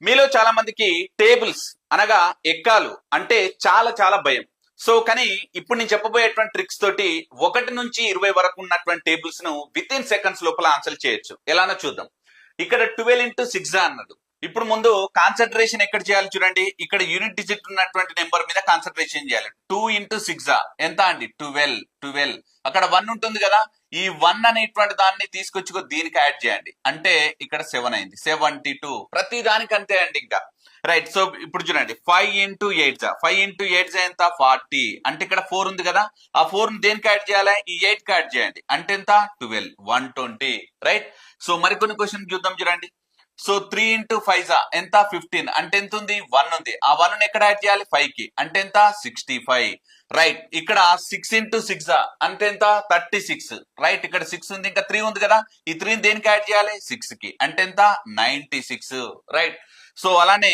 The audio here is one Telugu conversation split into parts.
మీలో చాలా మందికి టేబుల్స్ అనగా ఎక్కాలు అంటే చాలా చాలా భయం. సో కానీ ఇప్పుడు నేను చెప్పబోయేటువంటి ట్రిక్స్ తోటి 1 నుంచి 20 వరకు ఉన్నటువంటి టేబుల్స్ ను విత్ ఇన్ సెకండ్స్ లోపల ఆన్సర్ చేయొచ్చు. ఎలానో చూద్దాం. ఇక్కడ 12 into 6 అన్నది. ఇప్పుడు ముందు కాన్సన్ట్రేషన్ ఎక్కడ చేయాలి చూడండి. ఇక్కడ యూనిట్ డిజిట్ ఉన్నటువంటి నెంబర్ మీద కాన్సన్ట్రేషన్ చేయాలి. 2 into 6 ఎంత అండి? 12. అక్కడ 1 ఉంటుంది కదా, ఈ 1 అనేటువంటి దాన్ని తీసుకొచ్చి దీనికి యాడ్ చేయండి. అంటే ఇక్కడ 7 అయింది. 72. ప్రతి దానికి అంతే అండి ఇంకా. రైట్. సో ఇప్పుడు చూడండి, 5 into 8 5 into 8 ఎంత? 40. అంటే ఇక్కడ 4 ఉంది కదా, ఆ 4 ని దేనికి యాడ్ చేయాలి? ఈ 8 కి యాడ్ చేయండి. అంటే ఎంత? 12. 120. రైట్. సో మరికొన్ని క్వశ్చన్ చూద్దాం చూడండి. సో 3 into 5 ఎంత? 15. అంటే ఎంత ఉంది? 1 ఉంది. ఆ 1 ని ఎక్కడ యాడ్ చేయాలి? 5 కి. అంటే ఎంత? 65. రైట్. ఇక్కడ 6 into 6 అంటే ఎంత? 36. రైట్. ఇక్కడ 6 ఉంది, ఇంకా 3 ఉంది కదా, ఈ 3 ని దేనికి యాడ్ చేయాలి? 6 కి. అంటే ఎంత? 96. రైట్. సో అలానే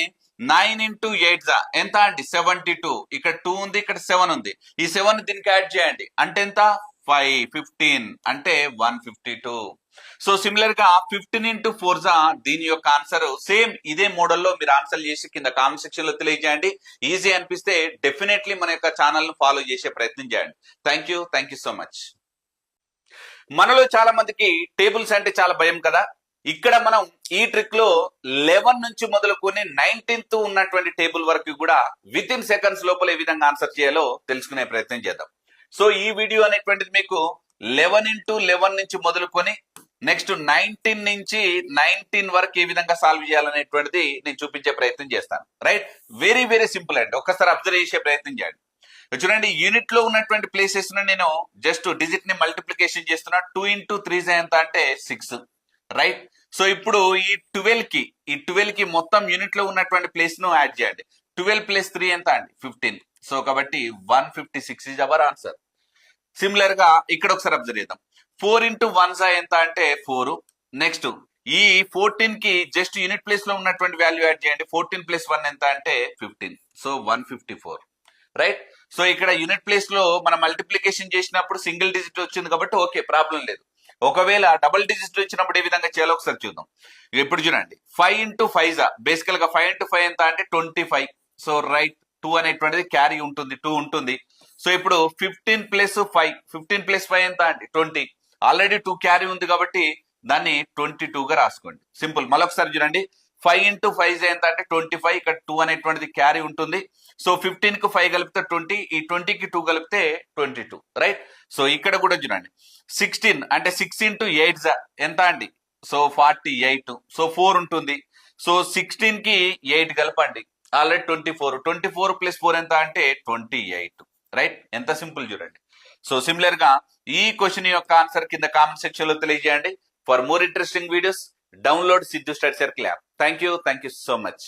9 into 8 ఎంత అండి? 72. ఇక్కడ 2 ఉంది, ఇక్కడ 7 ఉంది. ఈ 7 దీనికి యాడ్ చేయండి. అంటే ఎంత? 15. అంటే 152. సో సిమిలర్ గా 15 into 4 దీని యొక్క ఆన్సర్ సేమ్ ఇదే మోడల్లో మీరు ఆన్సర్ చేసి కింద కామెంట్ సెక్షన్ లో తెలియజేయండి. ఈజీ అనిపిస్తే డెఫినెట్లీ మన యొక్క ఛానల్ ను ఫాలో చేసే ప్రయత్నం చేయండి. Thank you so much. మనలో చాలా మందికి టేబుల్స్ అంటే చాలా భయం కదా. ఇక్కడ మనం ఈ ట్రిక్ లో 11 నుంచి మొదలుకొని 19th ఉన్నటువంటి టేబుల్ వరకు కూడా విత్ ఇన్ సెకండ్స్ లోపల ఏ విధంగా ఆన్సర్ చేయాలో తెలుసుకునే ప్రయత్నం చేద్దాం. సో ఈ వీడియో అనేటువంటిది మీకు 11 into 11 నుంచి మొదలుకొని నెక్స్ట్ 19 నుంచి 19 వరకు ఏ విధంగా సాల్వ్ చేయాలనేటువంటిది నేను చూపించే ప్రయత్నం చేస్తాను. రైట్. వెరీ వెరీ సింపుల్ అండి. ఒక్కసారి అబ్జర్వ్ చేసే ప్రయత్నం చేయండి. చూడండి, యూనిట్ లో ఉన్నటువంటి ప్లేసెస్ నేను జస్ట్ డిజిట్ ని మల్టిప్లికేషన్ చేస్తున్నా. 2 into 3 ఎంత అంటే 6. రైట్. సో ఇప్పుడు ఈ 12 కి మొత్తం యూనిట్ లో ఉన్నటువంటి ప్లేస్ ను యాడ్ చేయండి. 12 + 3 ఎంత అండి? 15. సో కాబట్టి 156 ఇస్ అవర్ ఆన్సర్. సిమిలర్ గా ఇక్కడ ఒకసారి అబ్జర్వ్ చేద్దాం. 4 into 1 ఎంత అంటే 4. నెక్స్ట్ ఈ 14 కి జస్ట్ యూనిట్ ప్లేస్ లో ఉన్నటువంటి వాల్యూ యాడ్ చేయండి. 14 + 1 ఎంత అంటే 15. సో 154. రైట్. సో ఇక్కడ యూనిట్ ప్లేస్ లో మనం మల్టిప్లికేషన్ చేసినప్పుడు సింగిల్ డిజిట్ వచ్చింది కాబట్టి ఓకే, ప్రాబ్లం లేదు. ఒకవేళ డబుల్ డిజిట్ వచ్చినప్పుడు ఏ విధంగా చేయాలో ఒకసారి చూద్దాం. ఇప్పుడు చూడండి, 5 into 5 బేసికల్ గా 5 into 5 ఎంత అంటే 25. సో రైట్, 2 అనేటువంటిది క్యారీ ఉంటుంది, 2 ఉంటుంది. సో ఇప్పుడు 15 + 5 15 + 5 ఎంత అంటే 20. ఆల్రెడీ 2 క్యారీ ఉంది కాబట్టి దాన్ని 22 గా రాసుకోండి. సింపుల్. మళ్ళొకసారి చూడండి, 5 into 5 ఎంత అంటే 25. ఇక్కడ 2 అనేటువంటిది క్యారీ ఉంటుంది. సో 15 కు 5 కలిపితే 20, ఈ 20 కి 2 కలిపితే 22. రైట్. సో ఇక్కడ కూడా చూడండి, 16 అంటే 6 into 8 ఎంత అండి? సో 48. సో 4 ఉంటుంది. సో 16 కి 8 కలపండి, ఆల్రెడీ 24. 24 + 4 ఎంత అంటే 28. రైట్. ఎంత సింపుల్ చూడండి. సో సిమిలర్ గా ఈ క్వశ్చన్ యొక్క ఆన్సర్ కింద కామెంట్ సెక్షన్ లో తెలియజేయండి. For more interesting videos download Siddhu study circle app. Thank you so much.